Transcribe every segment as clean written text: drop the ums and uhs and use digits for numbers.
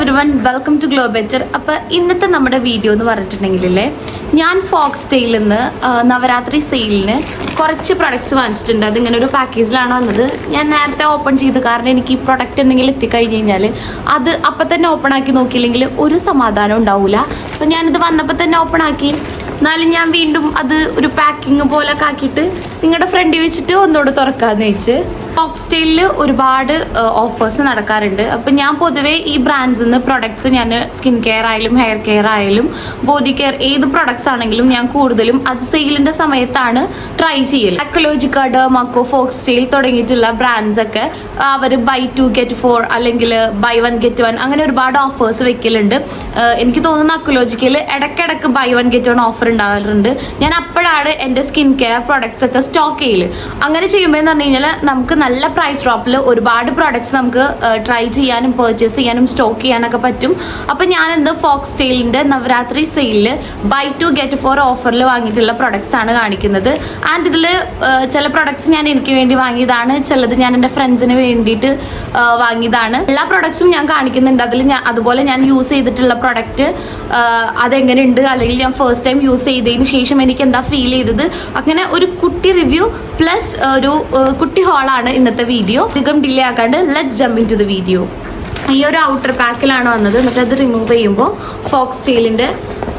Everyone, welcome to Glow Better. അപ്പോൾ ഇന്നത്തെ നമ്മുടെ വീഡിയോ എന്ന് പറഞ്ഞിട്ടുണ്ടെങ്കിലേ, ഞാൻ ഫോക്സ് ടെയിലിൽ നിന്ന് നവരാത്രി സെയിലിന് കുറച്ച് പ്രൊഡക്ട്സ് വാങ്ങിച്ചിട്ടുണ്ട്. അതിങ്ങനെ ഒരു പാക്കേജിലാണ് വന്നത്. ഞാൻ നേരത്തെ ഓപ്പൺ ചെയ്ത്, കാരണം എനിക്ക് ഈ പ്രൊഡക്റ്റ് എന്തെങ്കിലും എത്തിക്കഴിഞ്ഞ് കഴിഞ്ഞാൽ അത് അപ്പം തന്നെ ഓപ്പൺ ആക്കി നോക്കിയില്ലെങ്കിൽ ഒരു സമാധാനം ഉണ്ടാവില്ല. അപ്പോൾ ഞാനിത് വന്നപ്പോൾ തന്നെ ഓപ്പൺ ആക്കി. എന്നാലും ഞാൻ വീണ്ടും അത് ഒരു പാക്കിങ് പോലെ ആക്കിയിട്ട് നിങ്ങളുടെ ഫ്രണ്ടിൽ വെച്ചിട്ട് ഒന്നുകൂടെ തുറക്കാമെന്ന് വെച്ച്. ഫോക്സ് ടെയിലിൽ ഒരുപാട് ഓഫേഴ്സ് നടക്കാറുണ്ട്. അപ്പം ഞാൻ പൊതുവേ ഈ ബ്രാൻഡ്സിൽ നിന്ന് പ്രൊഡക്ട്സ്, ഞാൻ സ്കിൻ കെയർ ആയാലും ഹെയർ കെയർ ആയാലും ബോഡി കെയർ ഏത് പ്രൊഡക്ട്സ് ആണെങ്കിലും ഞാൻ കൂടുതലും അത് സെയിലിൻ്റെ സമയത്താണ് ട്രൈ ചെയ്യൽ. അക്കലോജിക്ക, ഡെർമാക്കോ, ഫോക്സ് ടെയിൽ തുടങ്ങിയിട്ടുള്ള ബ്രാൻഡ്സ് ഒക്കെ അവർ ബൈ 2 get 4 അല്ലെങ്കിൽ ബൈ 1 get 1 അങ്ങനെ ഒരുപാട് ഓഫേഴ്സ് വെക്കലുണ്ട്. എനിക്ക് തോന്നുന്നു അക്കലോജിക്കയിൽ ഇടയ്ക്കിടയ്ക്ക് ബൈ 1 get 1 ഓഫർ ഉണ്ടാവാറുണ്ട്. ഞാൻ അപ്പോഴാണ് എൻ്റെ സ്കിൻ കെയർ പ്രൊഡക്ട്സ് ഒക്കെ സ്റ്റോക്ക് ചെയ്യൽ. അങ്ങനെ ചെയ്യുമ്പോൾ എന്ന് പറഞ്ഞു കഴിഞ്ഞാൽ നമുക്ക് നല്ല പ്രൈസ് ഡ്രോപ്പിൽ ഒരുപാട് പ്രൊഡക്ട്സ് നമുക്ക് ട്രൈ ചെയ്യാനും പർച്ചേസ് ചെയ്യാനും സ്റ്റോക്ക് ചെയ്യാനൊക്കെ പറ്റും. അപ്പം ഞാനെന്ത് ഫോക്സ് ടെയിലിൻ്റെ നവരാത്രി സെയിലിൽ ബൈ 2 get 4 ഓഫറിൽ വാങ്ങിയിട്ടുള്ള പ്രൊഡക്ട്സ് ആണ് കാണിക്കുന്നത്. ആൻഡ് ഇതിൽ ചില പ്രൊഡക്ട്സ് ഞാൻ എനിക്ക് വേണ്ടി വാങ്ങിയതാണ്, ചിലത് ഞാൻ എൻ്റെ ഫ്രണ്ട്സിന് വേണ്ടിയിട്ട് വാങ്ങിയതാണ്. എല്ലാ പ്രൊഡക്ട്സും ഞാൻ കാണിക്കുന്നുണ്ട്. അതിൽ അതുപോലെ ഞാൻ യൂസ് ചെയ്തിട്ടുള്ള പ്രൊഡക്റ്റ് അതെങ്ങനെയുണ്ട്, അല്ലെങ്കിൽ ഞാൻ ഫസ്റ്റ് ടൈം യൂസ് ചെയ്തതിന് ശേഷം എനിക്ക് എന്താ ഫീൽ ചെയ്തത്, അങ്ങനെ ഒരു കുട്ടി റിവ്യൂ പ്ലസ് ഒരു കുട്ടി ഹോളാണ് ഇന്നത്തെ വീഡിയോ. അധികം ഡിലേ ആക്കാണ്ട് let's jump into the video. ഈ ഒരു ഔട്ടർ പാക്കിലാണ് വന്നത്. എന്നിട്ട് അത് റിമൂവ് ചെയ്യുമ്പോൾ ഫോക്സ് ടെയിലിൻ്റെ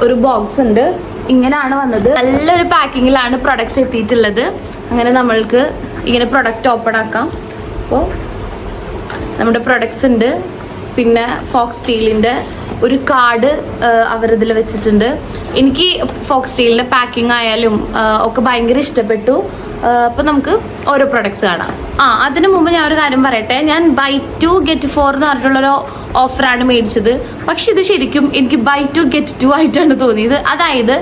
ഒരു ബോക്സ് ഉണ്ട്. ഇങ്ങനെയാണ് വന്നത്. നല്ലൊരു പാക്കിങ്ങിലാണ് പ്രൊഡക്ട്സ് എത്തിയിട്ടുള്ളത്. അങ്ങനെ നമ്മൾക്ക് ഇങ്ങനെ പ്രൊഡക്റ്റ് ഓപ്പൺ ആക്കാം. അപ്പോൾ നമ്മുടെ പ്രൊഡക്ട്സ് ഉണ്ട്. പിന്നെ ഫോക്സ് ടെയിലിൻ്റെ ഒരു കാർഡ് അവരിതിൽ വെച്ചിട്ടുണ്ട്. എനിക്ക് ഫോക്സ് ടെയിലിൻ്റെ പാക്കിംഗ് ആയാലും ഒക്കെ ഭയങ്കര ഇഷ്ടപ്പെട്ടു. അപ്പോൾ നമുക്ക് ഓരോ പ്രൊഡക്ട്സ് കാണാം. അതിനു മുമ്പ് ഞാൻ ഒരു കാര്യം പറയട്ടെ. ഞാൻ ബൈ 2 get 4 എന്ന് പറഞ്ഞിട്ടുള്ളൊരു ഓഫറാണ് മേടിച്ചത്. പക്ഷെ ഇത് ശരിക്കും എനിക്ക് ബൈ 2 get 2 ആയിട്ടാണ് തോന്നിയത്. അതായത്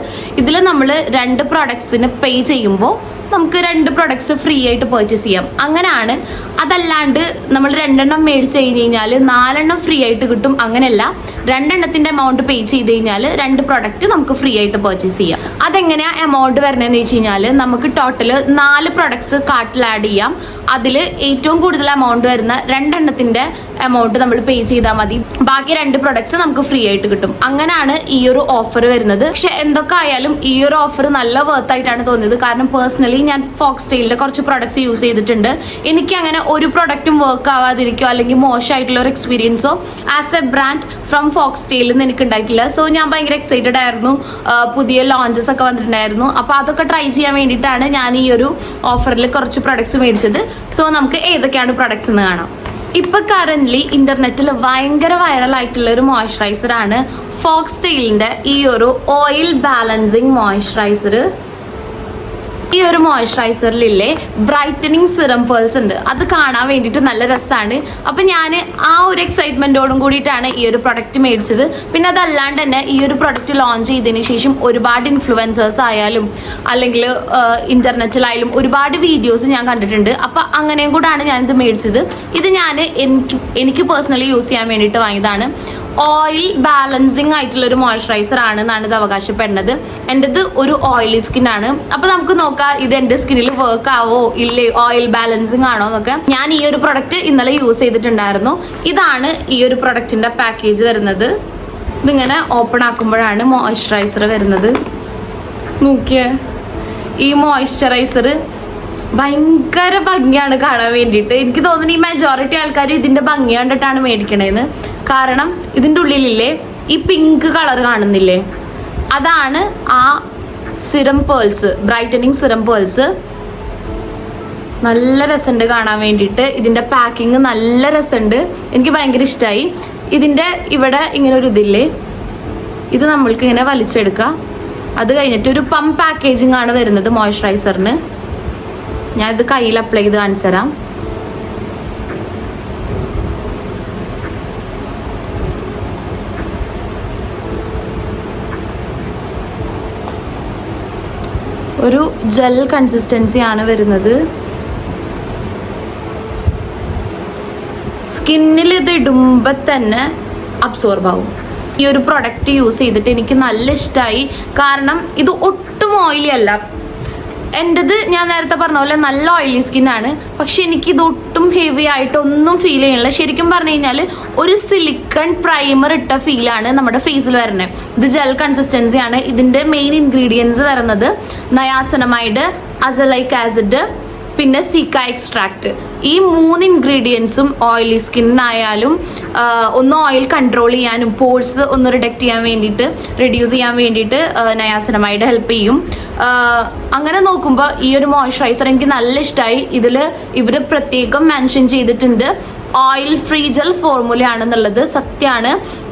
ഇതിൽ നമ്മൾ 2 പ്രൊഡക്ട്സിന് പേ ചെയ്യുമ്പോൾ നമുക്ക് 2 പ്രൊഡക്ട്സ് ഫ്രീ ആയിട്ട് പർച്ചേസ് ചെയ്യാം. അങ്ങനെയാണ്. അതല്ലാണ്ട് നമ്മൾ 2 എണ്ണം മേടിച്ച് കഴിഞ്ഞ് കഴിഞ്ഞാൽ 4 എണ്ണം ഫ്രീ ആയിട്ട് കിട്ടും. അങ്ങനെയല്ല, 2 എണ്ണത്തിൻ്റെ എമൗണ്ട് പേ ചെയ്ത് കഴിഞ്ഞാൽ 2 പ്രൊഡക്റ്റ് നമുക്ക് ഫ്രീ ആയിട്ട് പർച്ചേസ് ചെയ്യാം. അതെങ്ങനെയാണ് എമൗണ്ട് വരുന്നതെന്ന് വെച്ച് കഴിഞ്ഞാൽ, നമുക്ക് ടോട്ടൽ 4 പ്രൊഡക്ട്സ് കാർട്ടിൽ ആഡ് ചെയ്യാം. അതിൽ ഏറ്റവും കൂടുതൽ എമൗണ്ട് വരുന്ന 2 എണ്ണത്തിൻ്റെ എമൗണ്ട് നമ്മൾ പേ ചെയ്താൽ മതി. ബാക്കി 2 പ്രൊഡക്ട്സ് നമുക്ക് ഫ്രീ ആയിട്ട് കിട്ടും. അങ്ങനെയാണ് ഈ ഒരു ഓഫർ വരുന്നത്. പക്ഷെ എന്തൊക്കെ ആയാലും ഈ ഒരു ഓഫർ നല്ല വർത്ത് ആയിട്ടാണ് തോന്നിയത്. കാരണം പേഴ്സണലി ഞാൻ ഫോക്സ് ടെയിലിൻ്റെ കുറച്ച് പ്രൊഡക്ട്സ് യൂസ് ചെയ്തിട്ടുണ്ട്. എനിക്ക് അങ്ങനെ ഒരു പ്രൊഡക്റ്റും വർക്ക് ആവാതിരിക്കോ അല്ലെങ്കിൽ മോശമായിട്ടുള്ള ഒരു എക്സ്പീരിയൻസോ ആസ് എ ബ്രാൻഡ് ഫ്രം ഫോക്സ് ടെയിലിൽ നിന്ന് എനിക്ക് ഉണ്ടായിട്ടില്ല. സോ ഞാൻ ഭയങ്കര എക്സൈറ്റഡ് ആയിരുന്നു. പുതിയ ലോഞ്ചസ് ഒക്കെ വന്നിട്ടുണ്ടായിരുന്നു. അപ്പോൾ അതൊക്കെ ട്രൈ ചെയ്യാൻ വേണ്ടിയിട്ടാണ് ഞാൻ ഈ ഒരു ഓഫറിൽ കുറച്ച് പ്രൊഡക്ട്സ് മേടിച്ചത്. സോ നമുക്ക് ഏതൊക്കെയാണ് പ്രൊഡക്ട്സ് എന്ന് കാണാം. ഇപ്പം കറൻ്റ്ലി ഇൻ്റർനെറ്റിൽ ഭയങ്കര വൈറലായിട്ടുള്ള ഒരു മോയ്സ്ചറൈസറാണ് ഫോക്സ് ടെയിലിൻ്റെ ഈ ഒരു ഓയിൽ ബാലൻസിങ് മോയ്സ്ചറൈസർ. ഈ ഒരു മോയ്സ്ചറൈസറിലില്ലേ ബ്രൈറ്റനിങ് സിറം പേൾസ് ഉണ്ട്. അത് കാണാൻ വേണ്ടിയിട്ട് നല്ല രസമാണ്. അപ്പം ഞാൻ ആ ഒരു എക്സൈറ്റ്മെൻറ്റോടും കൂടിയിട്ടാണ് ഈ ഒരു പ്രൊഡക്റ്റ് മേടിച്ചത്. പിന്നെ അതല്ലാണ്ട് തന്നെ ഈ ഒരു പ്രൊഡക്റ്റ് ലോഞ്ച് ചെയ്തതിന് ശേഷം ഒരുപാട് ഇൻഫ്ലുവൻസേഴ്സ് ആയാലും അല്ലെങ്കിൽ ഇൻ്റർനെറ്റിലായാലും ഒരുപാട് വീഡിയോസ് ഞാൻ കണ്ടിട്ടുണ്ട്. അപ്പം അങ്ങനെയും കൂടാണ് ഞാനിത് മേടിച്ചത്. ഇത് ഞാൻ എനിക്ക് പേഴ്സണലി യൂസ് ചെയ്യാൻ വേണ്ടിയിട്ട് വാങ്ങിയതാണ്. ഓയിൽ ബാലൻസിങ് ആയിട്ടുള്ളൊരു മോയ്സ്ചറൈസർ ആണെന്നാണ് ഇത് അവകാശപ്പെടുന്നത്. എൻ്റെത് ഒരു ഓയിലി സ്കിന്നാണ്. അപ്പോൾ നമുക്ക് നോക്കാം ഇത് എൻ്റെ സ്കിന്നിൽ വർക്ക് ആവോ ഇല്ലേ, ഓയിൽ ബാലൻസിങ് ആണോ എന്നൊക്കെ. ഞാൻ ഈ ഒരു പ്രൊഡക്റ്റ് ഇന്നലെ യൂസ് ചെയ്തിട്ടുണ്ടായിരുന്നു. ഇതാണ് ഈ ഒരു പ്രൊഡക്റ്റിൻ്റെ പാക്കേജ് വരുന്നത്. ഇതിങ്ങനെ ഓപ്പൺ ആക്കുമ്പോഴാണ് മോയ്സ്ചറൈസർ വരുന്നത്. നോക്കിയേ, ഈ മോയ്സ്ചറൈസർ ഭയങ്കര ഭംഗിയാണ് കാണാൻ വേണ്ടിയിട്ട്. എനിക്ക് തോന്നുന്നു ഈ മെജോറിറ്റി ആൾക്കാർ ഇതിൻ്റെ ഭംഗി കണ്ടിട്ടാണ് മേടിക്കണേന്ന്. കാരണം ഇതിൻ്റെ ഉള്ളിലില്ലേ ഈ പിങ്ക് കളർ കാണുന്നില്ലേ, അതാണ് ആ serum pearls, brightening serum pearls. നല്ല രസമുണ്ട് കാണാൻ വേണ്ടിയിട്ട്. ഇതിൻ്റെ പാക്കിങ് നല്ല രസമുണ്ട്. എനിക്ക് ഭയങ്കര ഇഷ്ടമായി. ഇതിൻ്റെ ഇവിടെ ഇങ്ങനെ ഒരു ഇതില്ലേ, ഇത് നമ്മൾക്ക് ഇങ്ങനെ വലിച്ചെടുക്കാം. അത് കഴിഞ്ഞിട്ട് ഒരു പമ്പ് പാക്കേജിങ് ആണ് വരുന്നത് മോയ്സ്ചറൈസറിന്. ഞാനിത് കയ്യിൽ അപ്ലൈ ചെയ്ത് കാണിച്ചു തരാം. ഒരു ജെൽ കൺസിസ്റ്റൻസി ആണ് വരുന്നത്. സ്കിന്നിൽ ഇത് ഇടുമ്പോൾ തന്നെ അബ്സോർബ് ആവും. ഈ ഒരു പ്രൊഡക്റ്റ് യൂസ് ചെയ്തിട്ട് എനിക്ക് നല്ല ഇഷ്ടമായി. കാരണം ഇത് ഒട്ടും ഓയിലി അല്ല. എൻ്റെത് ഞാൻ നേരത്തെ പറഞ്ഞ പോലെ നല്ല ഓയിലി സ്കിന്നാണ്. പക്ഷെ എനിക്കിത് ഒട്ടും ഹെവി ആയിട്ടൊന്നും ഫീൽ ചെയ്യണില്ല. ശരിക്കും പറഞ്ഞു കഴിഞ്ഞാൽ ഒരു സിലിക്കൺ പ്രൈമർ ഇട്ട ഫീലാണ് നമ്മുടെ ഫേസിൽ വരുന്നത്. ഇത് ജെൽ കൺസിസ്റ്റൻസി ആണ്. ഇതിൻ്റെ മെയിൻ ഇൻഗ്രീഡിയൻസ് വരുന്നത് നയാസിനമൈഡ്, അസലൈക് ആസിഡ്, പിന്നെ സീക്ക എക്സ്ട്രാക്ട്. ഈ 3 ഇൻഗ്രീഡിയൻസും ഓയിലി സ്കിന്നായാലും ഒന്ന് ഓയിൽ കൺട്രോൾ ചെയ്യാനും പോഴ്സ് ഒന്ന് റെഡ്യൂസ് ചെയ്യാൻ വേണ്ടിയിട്ട് നയാസിനമൈഡ് ഹെൽപ്പ് ചെയ്യും. അങ്ങനെ നോക്കുമ്പോൾ ഈ ഒരു മോയ്സ്ചറൈസർ എനിക്ക് നല്ല ഇഷ്ടമായി. ഇവർ പ്രത്യേകം മെൻഷൻ ചെയ്തിട്ടുണ്ട് ഓയിൽ ഫ്രീ ജെൽ ഫോർമുലയാണെന്നുള്ളത്. സത്യമാണ്,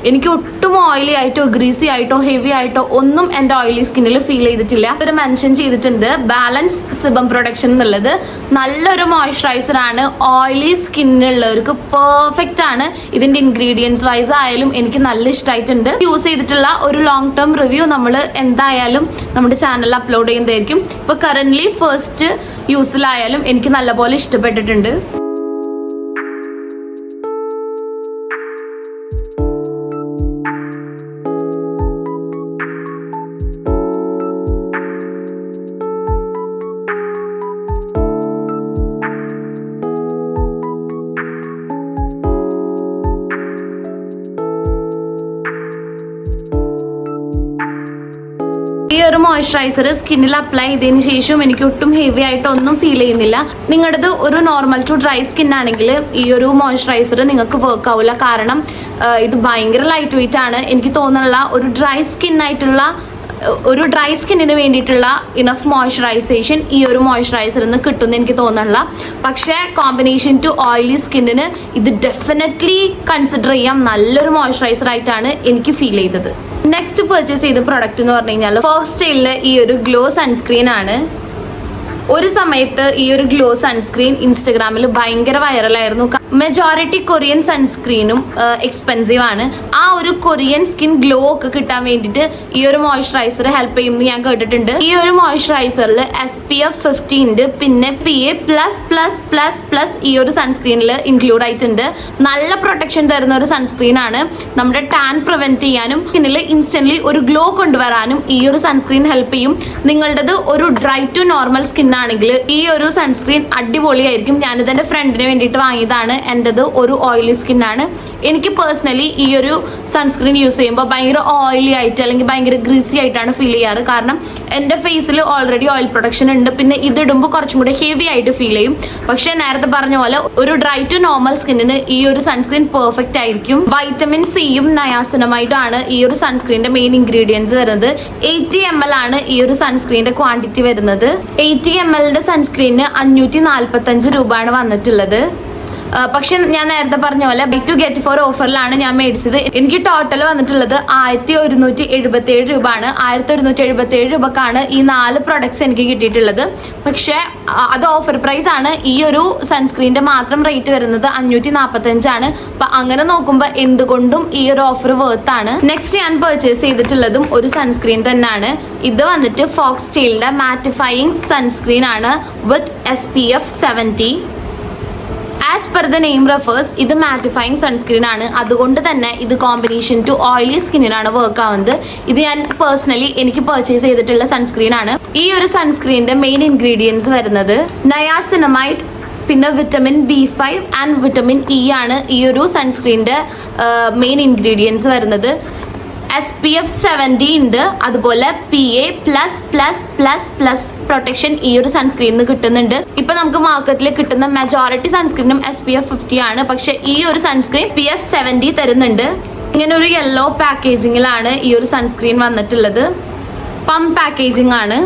എനിക്ക് ഒട്ടും ഓയിലി ആയിട്ടോ ഗ്രീസി ആയിട്ടോ ഹെവി ആയിട്ടോ ഒന്നും എൻ്റെ ഓയിലി സ്കിന്നിൽ ഫീൽ ചെയ്തിട്ടില്ല. ഇവർ മെൻഷൻ ചെയ്തിട്ടുണ്ട് ബാലൻസ് സിബം പ്രൊഡക്ഷൻ എന്നുള്ളത്. നല്ലൊരു മോയ്സ്ചറൈസർ ആണ്. ഓയിലി സ്കിന്നുള്ളവർക്ക് പെർഫെക്റ്റ് ആണ്. ഇതിൻ്റെ ഇൻഗ്രീഡിയൻസ് വൈസ് ആയാലും എനിക്ക് നല്ല ഇഷ്ടമായിട്ടുണ്ട്. യൂസ് ചെയ്തിട്ടുള്ള ഒരു ലോങ് ടേം റിവ്യൂ നമ്മൾ എന്തായാലും നമ്മുടെ ചാനലിൽ അപ്ലോഡ് ചെയ്യുന്നതായിരിക്കും. ഇപ്പോൾ കറൻ്റ്ലി ഫസ്റ്റ് യൂസിലായാലും എനിക്ക് നല്ലപോലെ ഇഷ്ടപ്പെട്ടിട്ടുണ്ട്. ഈ ഒരു മോയ്സ്ചറൈസർ സ്കിന്നിൽ അപ്ലൈ ചെയ്തതിന് ശേഷം എനിക്ക് ഒട്ടും ഹെവി ആയിട്ട് ഒന്നും ഫീൽ ചെയ്യുന്നില്ല. നിങ്ങളുടേത് ഒരു നോർമൽ ടു ഡ്രൈ സ്കിൻ ആണെങ്കിൽ ഈ ഒരു മോയ്സ്ചറൈസർ നിങ്ങൾക്ക് വർക്ക് ആവില്ല. കാരണം ഇത് ഭയങ്കര ലൈറ്റ് വെയിറ്റ് ആണ്. എനിക്ക് തോന്നുന്നുള്ള ഒരു ഡ്രൈ സ്കിന്നിന് വേണ്ടിയിട്ടുള്ള ഇനഫ് മോയ്സ്ചറൈസേഷൻ ഈ ഒരു മോയ്സ്ചറൈസറിൽ നിന്ന് കിട്ടുമെന്ന് എനിക്ക് തോന്നുന്നില്ല. പക്ഷേ കോമ്പിനേഷൻ ടു ഓയിലി സ്കിന്നിന് ഇത് ഡെഫിനറ്റ്ലി കൺസിഡർ ചെയ്യാം. നല്ലൊരു മോയ്സ്ചറൈസർ ആയിട്ടാണ് എനിക്ക് ഫീൽ ചെയ്തത്. നെക്സ്റ്റ് പർച്ചേസ് ചെയ്ത പ്രൊഡക്റ്റ് എന്ന് പറഞ്ഞു കഴിഞ്ഞാൽ ഫോക്സ് ടെയിലിന്റെ ഈ ഒരു ഗ്ലോ സൺസ്ക്രീൻ ആണ്. ഒരു സമയത്ത് ഈ ഒരു ഗ്ലോ സൺസ്ക്രീൻ ഇൻസ്റ്റഗ്രാമിൽ ഭയങ്കര വൈറലായിരുന്നു. മെജോറിറ്റി കൊറിയൻ സൺസ്ക്രീനും എക്സ്പെൻസീവ് ആണ്. ആ ഒരു കൊറിയൻ സ്കിൻ ഗ്ലോ ഒക്കെ കിട്ടാൻ വേണ്ടിയിട്ട് ഈ ഒരു മോയ്സ്ചറൈസർ ഹെൽപ്പ് ചെയ്യുമെന്ന് ഞാൻ കേട്ടിട്ടുണ്ട്. ഈ ഒരു മോയ്സ്ചറൈസറിൽ SPF 50 ഉണ്ട്, പിന്നെ PA++++ ഈ ഒരു സൺസ്ക്രീനിൽ ഇൻക്ലൂഡ് ആയിട്ടുണ്ട്. നല്ല പ്രൊട്ടക്ഷൻ തരുന്ന ഒരു സൺസ്ക്രീൻ ആണ്. നമ്മുടെ ടാൻ പ്രിവെന്റ് ചെയ്യാനും സ്കിന്നിൽ ഇൻസ്റ്റന്റ്ലി ഒരു ഗ്ലോ കൊണ്ടുവരാനും ഈ ഒരു സൺസ്ക്രീൻ ഹെൽപ്പ് ചെയ്യും. നിങ്ങളുടേത് ഒരു ഡ്രൈ ടു നോർമൽ സ്കിൻ ആണെങ്കിൽ ഈ ഒരു സൺസ്ക്രീൻ അടിപൊളിയായിരിക്കും. ഞാനിത് എൻ്റെ ഫ്രണ്ടിന് വേണ്ടിയിട്ട് വാങ്ങിയതാണ്. എൻ്റെത് ഒരു ഓയിലി സ്കിൻ ആണ്. എനിക്ക് പേഴ്സണലി ഈ ഒരു സൺസ്ക്രീൻ യൂസ് ചെയ്യുമ്പോൾ ഭയങ്കര ഓയിലി ആയിട്ട് അല്ലെങ്കിൽ ഭയങ്കര ഗ്രീസി ആയിട്ടാണ് ഫീൽ ചെയ്യാറ്. കാരണം എൻ്റെ ഫേസിൽ ഓൾറെഡി ഓയിൽ പ്രൊഡക്ഷൻ ഉണ്ട്. പിന്നെ ഇതിടുമ്പോൾ കുറച്ചും കൂടി ഹെവി ആയിട്ട് ഫീൽ ചെയ്യും. പക്ഷേ നേരത്തെ പറഞ്ഞ പോലെ ഒരു ഡ്രൈ ടു നോർമൽ സ്കിന്നിന് ഈ ഒരു സൺസ്ക്രീൻ പെർഫെക്റ്റ് ആയിരിക്കും. വൈറ്റമിൻ സിയും നയാസിനമൈഡും ആണ് ഈ ഒരു സൺസ്ക്രീനിന്റെ മെയിൻ ഇൻഗ്രീഡിയൻസ് വരുന്നത്. 80 ml ആണ് ഈ ഒരു സൺസ്ക്രീനിന്റെ ക്വാണ്ടിറ്റി വരുന്നത്. 80 ml സൺസ്ക്രീനിന് 545 രൂപയാണ് വന്നിട്ടുള്ളത്. പക്ഷെ ഞാൻ നേരത്തെ പറഞ്ഞ പോലെ ബൈ ടു ഗെറ്റ് ഫോർ ഓഫറിലാണ് ഞാൻ മേടിച്ചത്. എനിക്ക് ടോട്ടൽ വന്നിട്ടുള്ളത് 1177 രൂപയാണ്. 1177 രൂപക്കാണ് ഈ 4 പ്രൊഡക്ട്സ് എനിക്ക് കിട്ടിയിട്ടുള്ളത്. പക്ഷെ അത് ഓഫർ പ്രൈസ് ആണ്. ഈ ഒരു സൺസ്ക്രീനിന്റെ മാത്രം റേറ്റ് വരുന്നത് 545 ആണ്. അപ്പൊ അങ്ങനെ നോക്കുമ്പോൾ എന്തുകൊണ്ടും ഈ ഒരു ഓഫർ വർത്ത് ആണ്. നെക്സ്റ്റ് ഞാൻ പർച്ചേസ് ചെയ്തിട്ടുള്ളതും ഒരു സൺസ്ക്രീൻ തന്നെയാണ്. ഇത് വന്നിട്ട് ഫോക്സ് ടെയിലിന്റെ മാറ്റിഫയിങ് സൺസ്ക്രീൻ ആണ് വിത്ത് SPF 70. As per the name refers ഇത് മാറ്റിഫയിങ് സൺസ്ക്രീൻ ആണ്. അതുകൊണ്ട് തന്നെ ഇത് കോമ്പിനേഷൻ ടു ഓയിലി സ്കിന്നിനാണ് വർക്ക് ആവുന്നത്. ഇത് ഞാൻ പേഴ്സണലി എനിക്ക് പർച്ചേസ് ചെയ്തിട്ടുള്ള സൺസ്ക്രീൻ ആണ്. ഈ ഒരു സൺസ്ക്രീനിന്റെ മെയിൻ ഇൻഗ്രീഡിയൻസ് വരുന്നത് നയാസിനമൈഡ്, പിന്നെ vitamin B5 and vitamin E ആണ് ഈ ഒരു സൺസ്ക്രീനിന്റെ മെയിൻ ഇൻഗ്രീഡിയൻസ് വരുന്നത്. SPF 70 ഉണ്ട്. അതുപോലെ PA++++ പ്രൊട്ടക്ഷൻ ഈ ഒരു സൺസ്ക്രീനിന് കിട്ടുന്നുണ്ട്. ഇപ്പൊ നമുക്ക് മാർക്കറ്റിൽ കിട്ടുന്ന മെജോറിറ്റി സൺസ്ക്രീനും SPF 50 ആണ്. പക്ഷെ ഈ ഒരു സൺസ്ക്രീൻ PF 70 തരുന്നുണ്ട്. ഇങ്ങനെ ഒരു യെല്ലോ പാക്കേജിങ്ങിലാണ് ഈ ഒരു സൺസ്ക്രീൻ വന്നിട്ടുള്ളത്. പമ്പ് പാക്കേജിംഗ് ആണ്.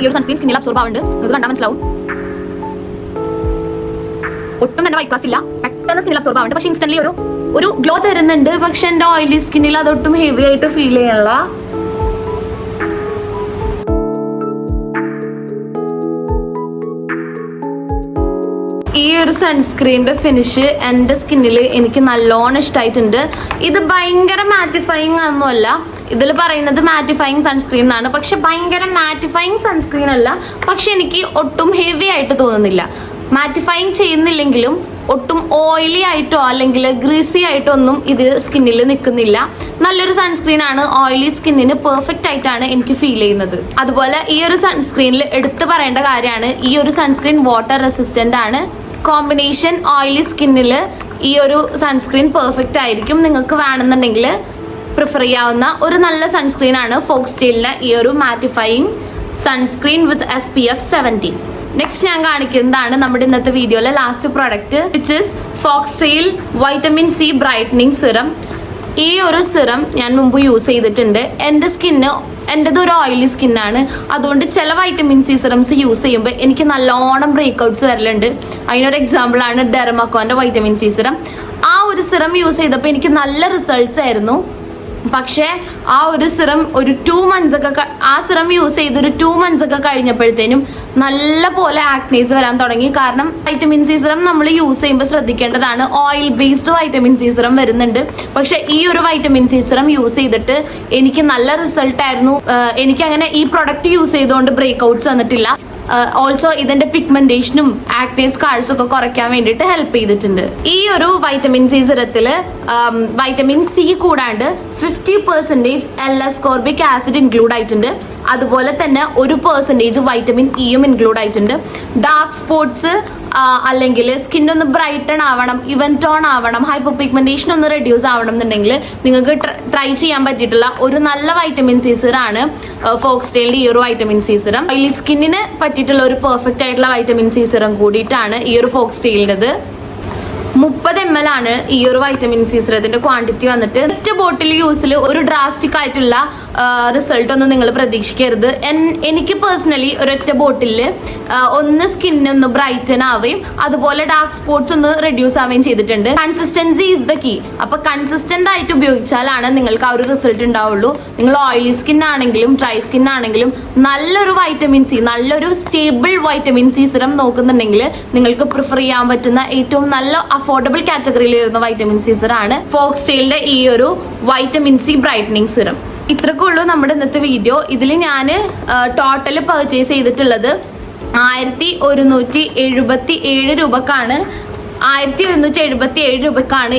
ഈ ഒരു സൺസ്ക്രീൻ സ്കിന്നിൽ അബ്സോർബ് ആവുന്നുണ്ട്. നിങ്ങൾക്ക് കണ്ടാൽ മനസ്സിലാവും. ഒട്ടും തന്നെ വൈറ്റ് കാസ്റ്റ് ഇല്ല. പെട്ടെന്ന് സ്കിന്നിൽ അബ്സോർബ് ആവുന്നുണ്ട്. പക്ഷെ ഇൻസ്റ്റന്റ്ലി ഒരു ഗ്ലോ തരുന്നുണ്ട്. പക്ഷെ എൻ്റെ ഓയിലി സ്കിന്നിൽ അതൊട്ടും ഹെവി ആയിട്ട് ഫീൽ ചെയ്യണില്ല. ഈ ഒരു സൺസ്ക്രീനിന്റെ ഫിനിഷ് എൻ്റെ സ്കിന്നിൽ എനിക്ക് നല്ലോണം ഇഷ്ടമായിട്ടുണ്ട്. ഇത് ഭയങ്കര മാറ്റിഫൈങ് ഒന്നുമല്ല, ഇതിൽ പറയുന്നത് മാറ്റിഫൈങ് സൺസ്ക്രീൻ എന്നാണ്. പക്ഷെ ഭയങ്കര മാറ്റിഫൈങ് സൺസ്ക്രീൻ അല്ല, പക്ഷെ എനിക്ക് ഒട്ടും ഹെവി ആയിട്ട് തോന്നുന്നില്ല. മാറ്റിഫൈങ് ചെയ്യുന്നില്ലെങ്കിലും ഒട്ടും ഓയിലി ആയിട്ടോ അല്ലെങ്കിൽ ഗ്രീസി ആയിട്ടോ ഒന്നും ഇത് സ്കിന്നിൽ നിൽക്കുന്നില്ല. നല്ലൊരു സൺസ്ക്രീൻ ആണ്. ഓയിലി സ്കിന്നിന് പെർഫെക്റ്റ് ആയിട്ടാണ് എനിക്ക് ഫീൽ ചെയ്യുന്നത്. അതുപോലെ ഈ ഒരു സൺസ്ക്രീനിൽ എടുത്തു പറയേണ്ട കാര്യമാണ്, ഈ ഒരു സൺസ്ക്രീൻ വാട്ടർ റെസിസ്റ്റന്റ് ആണ്. കോമ്പിനേഷൻ ഓയിലി സ്കിന്നിൽ ഈ ഒരു സൺസ്ക്രീൻ പെർഫെക്റ്റ് ആയിരിക്കും. നിങ്ങൾക്ക് വേണമെന്നുണ്ടെങ്കിൽ പ്രിഫർ ചെയ്യാവുന്ന ഒരു നല്ല സൺസ്ക്രീൻ ആണ് ഫോക്സ്ടെയിലിന്റെ ഈ ഒരു mattifying sunscreen with SPF 70. Next ഞാൻ കാണിക്കുന്നതാണ് നമ്മുടെ ഇന്നത്തെ വീഡിയോയിലെ last product, which is Foxtale vitamin C brightening serum. ഈ ഒരു സിറം ഞാൻ മുമ്പ് യൂസ് ചെയ്തിട്ടുണ്ട്. എൻ്റെത് ഒരു ഓയിലി സ്കിന്നാണ്. അതുകൊണ്ട് ചില വൈറ്റമിൻ C സിറംസ് യൂസ് ചെയ്യുമ്പോൾ എനിക്ക് നല്ലോണം ബ്രേക്ക്ഔട്ട്സ് വരലുണ്ട്. അതിനൊരു എക്സാമ്പിൾ ആണ് ഡെർമക്കോന്റെ വൈറ്റമിൻ C സിറം. ആ ഒരു സിറം യൂസ് ചെയ്തപ്പോൾ എനിക്ക് നല്ല റിസൾട്ട്സ് ആയിരുന്നു. പക്ഷേ ആ ഒരു സിറം ഒരു 2 months ഒക്കെ ആ സിറം യൂസ് ചെയ്ത് ഒരു 2 months ഒക്കെ കഴിഞ്ഞപ്പോഴത്തേനും നല്ല പോലെ ആക്നീസ് വരാൻ തുടങ്ങി. കാരണം വൈറ്റമിൻ C സിറം നമ്മൾ യൂസ് ചെയ്യുമ്പോൾ ശ്രദ്ധിക്കേണ്ടതാണ്, oil based vitamin C serum വരുന്നുണ്ട്. പക്ഷെ ഈ ഒരു വൈറ്റമിൻ C സിറം യൂസ് ചെയ്തിട്ട് എനിക്ക് നല്ല റിസൾട്ട് ആയിരുന്നു. എനിക്ക് അങ്ങനെ ഈ പ്രൊഡക്റ്റ് യൂസ് ചെയ്തുകൊണ്ട് ബ്രേക്ക്ഔട്ട്സ് വന്നിട്ടില്ല. ഓൾസോ ഇതിന്റെ പിഗ്മെന്റേഷനും ആക്നെ സ്കാർസും ഒക്കെ കുറയ്ക്കാൻ വേണ്ടിയിട്ട് ഹെൽപ്പ് ചെയ്തിട്ടുണ്ട്. ഈ ഒരു വൈറ്റമിൻ C സിറത്തില് വൈറ്റമിൻ C കൂടാണ്ട് 50% L-ascorbic ആസിഡ് ഇൻക്ലൂഡ് ആയിട്ടുണ്ട്. അതുപോലെ തന്നെ 1% വൈറ്റമിൻ Eയും ഇൻക്ലൂഡ് ആയിട്ടുണ്ട്. ഡാർക്ക് സ്പോട്ട്സ് അല്ലെങ്കിൽ സ്കിൻ ഒന്ന് ബ്രൈറ്റൺ ആവണം, ഇവൻ ടോൺ ആവണം, ഹൈപ്പർ പിഗ്മെന്റേഷൻ ഒന്ന് റെഡ്യൂസ് ആവണം എന്നുണ്ടെങ്കിൽ നിങ്ങൾക്ക് ട്രൈ ചെയ്യാൻ പറ്റിയിട്ടുള്ള ഒരു നല്ല വൈറ്റമിൻ C സിറാണ് ഫോക്സ്ടെയിലിന്റെ ഈ ഒരു വൈറ്റമിൻ C സിറം. ഈ സ്കിന്നിന് പറ്റിയിട്ടുള്ള ഒരു പെർഫെക്റ്റ് ആയിട്ടുള്ള വൈറ്റമിൻ C സിറം കൂടിയിട്ടാണ് ഈ ഒരു ഫോക്സ്ടെയിലിൻ്റെത്. 30 ml ആണ് ഈ ഒരു വൈറ്റമിൻ C സിറത്തിന്റെ ക്വാണ്ടിറ്റി വന്നിട്ട്. ഒറ്റ ബോട്ടിൽ യൂസിൽ ഒരു ഡ്രാസ്റ്റിക് ആയിട്ടുള്ള റിസൾട്ട് ഒന്നും നിങ്ങൾ പ്രതീക്ഷിക്കരുത്. എനിക്ക് പേഴ്സണലി ഒരൊറ്റ ബോട്ടിലിൽ ഒന്ന് സ്കിന്നൊന്ന് ബ്രൈറ്റൻ ആവുകയും അതുപോലെ ഡാർക്ക് സ്പോട്ട്സ് ഒന്ന് റെഡ്യൂസ് ആവുകയും ചെയ്തിട്ടുണ്ട്. Consistency is the key. അപ്പൊ കൺസിസ്റ്റന്റ് ആയിട്ട് ഉപയോഗിച്ചാലാണ് നിങ്ങൾക്ക് ആ ഒരു റിസൾട്ട് ഉണ്ടാവുള്ളൂ. നിങ്ങൾ ഓയിലി സ്കിൻ ആണെങ്കിലും ഡ്രൈ സ്കിൻ ആണെങ്കിലും നല്ലൊരു വൈറ്റമിൻ C, നല്ലൊരു സ്റ്റേബിൾ വൈറ്റമിൻ C സിറം നോക്കുന്നുണ്ടെങ്കിൽ നിങ്ങൾക്ക് പ്രിഫർ ചെയ്യാൻ പറ്റുന്ന ഏറ്റവും നല്ല അഫോർഡബിൾ കാറ്റഗറിയിൽ വരുന്ന വൈറ്റമിൻ C സിറാണ് ഫോക്സ്ടെയിലിന്റെ ഈ ഒരു വൈറ്റമിൻ C ബ്രൈറ്റനിങ് സിറം. ഇത്രക്കേ ഉള്ളൂ നമ്മുടെ ഇന്നത്തെ വീഡിയോ. ഇതിൽ ഞാൻ ടോട്ടൽ പർച്ചേസ് ചെയ്തിട്ടുള്ളത് 1177 രൂപക്കാണ്. 1177 രൂപക്കാണ്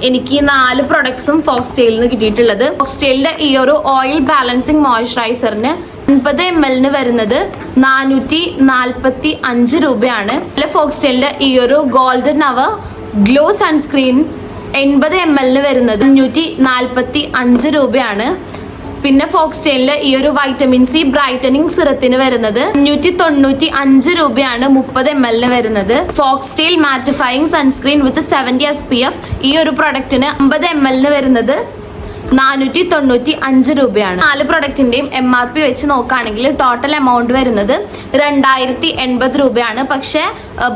എനിക്ക് 4 പ്രൊഡക്ട്സും ഫോക്സ്ടെയിലിൽ നിന്ന് കിട്ടിയിട്ടുള്ളത്. ഫോക്സ്ടെയിലിന്റെ ഈ ഒരു ഓയിൽ ബാലൻസിങ് മോയ്സ്ചറൈസറിന് 50 ml വരുന്നത് 445 രൂപയാണ്. ഫോക്സ്ടെയിലിന്റെ ഈ ഒരു golden hour glow sunscreen 80 ml വരുന്നത് 545 രൂപയാണ്. പിന്നെ ഫോക്സ്ടെയിലിന്റെ ഈ ഒരു വൈറ്റമിൻ C ബ്രൈറ്റനിങ് സിറത്തിന് വരുന്നത് 595 രൂപയാണ് 30 ml വരുന്നത്. ഫോക്സ്ടെയിൽ മാറ്റിഫൈങ് സൺസ്ക്രീൻ വിത്ത് 70 SPF ഈ ഒരു പ്രൊഡക്റ്റിന് 50 ml വരുന്നത് 495 രൂപയാണ്. 4 പ്രൊഡക്റ്റിന്റെയും MRP വെച്ച് നോക്കുകയാണെങ്കിൽ ടോട്ടൽ എമൗണ്ട് വരുന്നത് 2080 രൂപയാണ്. പക്ഷെ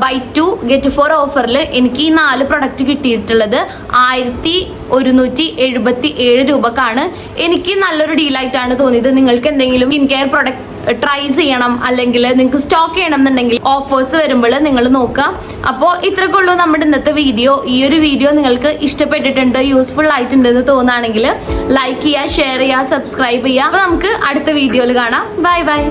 ബൈ 2 get 4 ഓഫറിൽ എനിക്ക് ഈ 4 പ്രൊഡക്റ്റ് കിട്ടിയിട്ടുള്ളത് 1177 രൂപക്കാണ്. എനിക്ക് നല്ലൊരു ഡീലായിട്ടാണ് തോന്നിയത്. നിങ്ങൾക്ക് എന്തെങ്കിലും സ്കിൻ കെയർ പ്രൊഡക്റ്റ് ട്രൈ ചെയ്യണം അല്ലെങ്കിൽ നിങ്ങൾക്ക് സ്റ്റോക്ക് ചെയ്യണം എന്നുണ്ടെങ്കിൽ ഓഫേഴ്സ് വരുമ്പോൾ നിങ്ങൾ നോക്കുക. അപ്പോൾ ഇത്രയൊക്കെ ഉള്ളൂ നമ്മുടെ ഇന്നത്തെ വീഡിയോ. ഈ ഒരു വീഡിയോ നിങ്ങൾക്ക് ഇഷ്ടപ്പെട്ടിട്ടുണ്ട്, യൂസ്ഫുൾ ആയിട്ടുണ്ടെന്ന് തോന്നുകയാണെങ്കിൽ ലൈക്ക് ചെയ്യുക, ഷെയർ ചെയ്യുക, സബ്സ്ക്രൈബ് ചെയ്യുക. അപ്പോൾ നമുക്ക് അടുത്ത വീഡിയോയിൽ കാണാം. Bye bye.